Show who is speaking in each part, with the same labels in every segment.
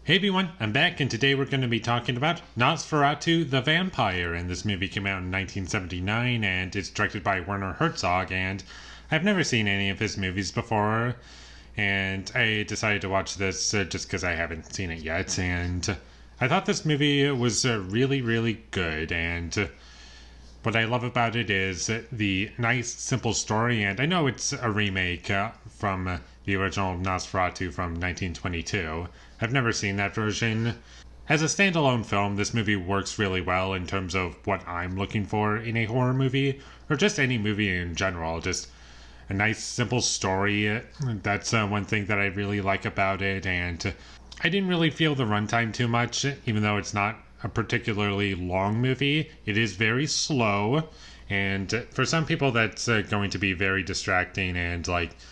Speaker 1: Hey everyone, I'm back, and today we're going to be talking about Nosferatu the Vampyre. And this movie came out in 1979, and it's directed by Werner Herzog, and I've never seen any of his movies before, and I decided to watch this just because I haven't seen it yet, and I thought this movie was really, really good, and what I love about it is the nice, simple story, and I know it's a remake from the original Nosferatu from 1922. I've never seen that version. As a standalone film, this movie works really well in terms of what I'm looking for in a horror movie, or just any movie in general. Just a nice, simple story. That's one thing that I really like about it, and I didn't really feel the runtime too much, even though it's not a particularly long movie. It is very slow, and for some people that's going to be very distracting and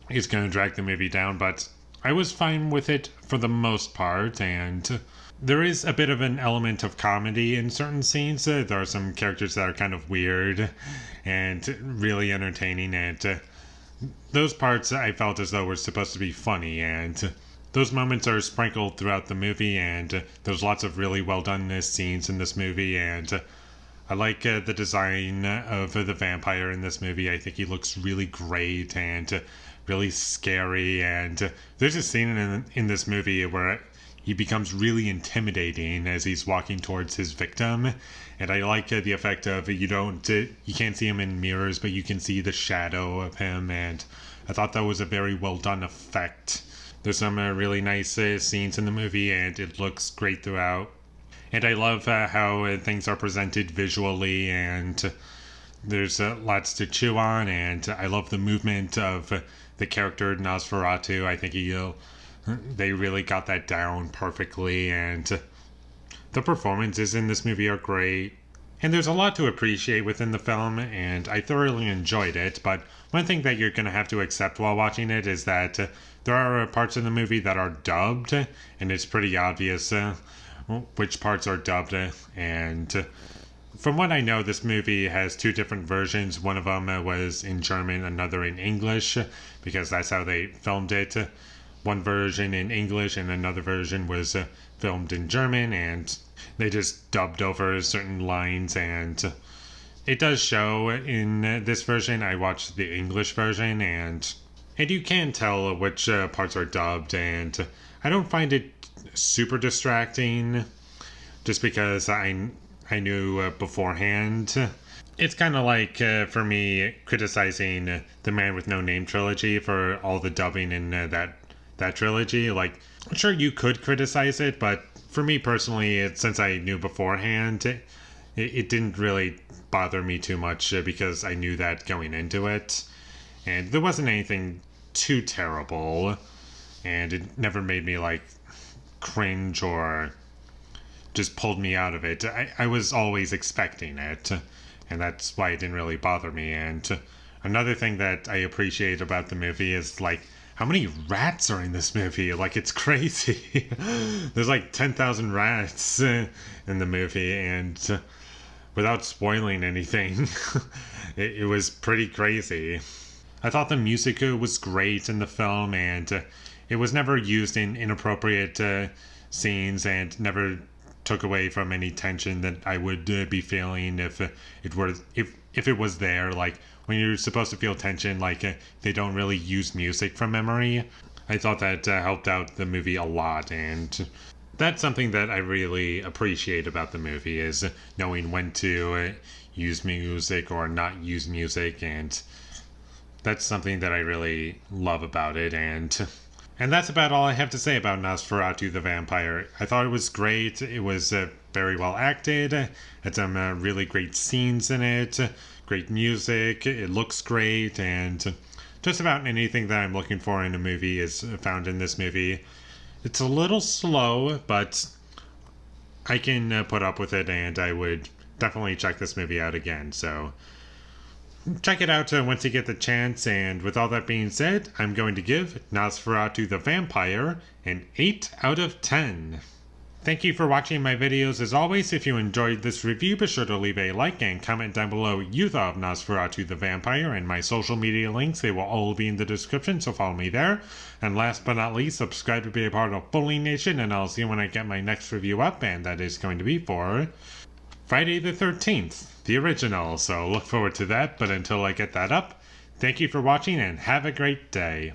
Speaker 1: it's going to drag the movie down, but I was fine with it for the most part, and there is a bit of an element of comedy in certain scenes. There are some characters that are kind of weird and really entertaining, and those parts I felt as though were supposed to be funny, and those moments are sprinkled throughout the movie, and there's lots of really well done scenes in this movie, and I like the design of the vampire in this movie. I think he looks really great and really scary, and there's a scene in this movie where he becomes really intimidating as he's walking towards his victim, and I like the effect of you can't see him in mirrors, but you can see the shadow of him, and I thought that was a very well done effect. There's some really nice scenes in the movie, and it looks great throughout. And I love how things are presented visually, and there's lots to chew on, and I love the movement of the character Nosferatu. I think they really got that down perfectly, and the performances in this movie are great. And there's a lot to appreciate within the film, and I thoroughly enjoyed it, but one thing that you're going to have to accept while watching it is that there are parts of the movie that are dubbed, and it's pretty obvious which parts are dubbed, and from what I know, this movie has two different versions. One of them was in German, another in English, because that's how they filmed it. One version in English and another version was filmed in German, and they just dubbed over certain lines, and it does show in this version. I watched the English version, and you can tell which parts are dubbed, and I don't find it super distracting just because I knew beforehand. It's kind of like, for me, criticizing the Man with No Name trilogy for all the dubbing in that trilogy. Like, sure, you could criticize it, but for me personally, since I knew beforehand, it didn't really bother me too much because I knew that going into it. And there wasn't anything too terrible, and it never made me cringe or just pulled me out of it. I was always expecting it, and that's why it didn't really bother me. And another thing that I appreciate about the movie is how many rats are in this movie. It's crazy. There's 10,000 rats in the movie, and without spoiling anything, it was pretty crazy. I thought the music was great in the film, and it was never used in inappropriate scenes, and never took away from any tension that I would be feeling if it was there. When you're supposed to feel tension, they don't really use music from memory. I thought that helped out the movie a lot, and that's something that I really appreciate about the movie, is knowing when to use music or not use music, and that's something that I really love about it. And that's about all I have to say about Nosferatu the Vampyre. I thought it was great. It was very well acted. Had some really great scenes in it. Great music. It looks great. And just about anything that I'm looking for in a movie is found in this movie. It's a little slow, but I can put up with it, and I would definitely check this movie out again. So check it out once you get the chance, and with all that being said, I'm going to give Nosferatu the Vampyre an 8 out of 10. Thank you for watching my videos. As always, if you enjoyed this review, be sure to leave a like and comment down below what you thought of Nosferatu the Vampire, and my social media links, they will all be in the description, so follow me there. And last but not least, subscribe to be a part of Foley Nation, and I'll see you when I get my next review up, and that is going to be for Friday the 13th, the original, so look forward to that. But until I get that up, thank you for watching and have a great day.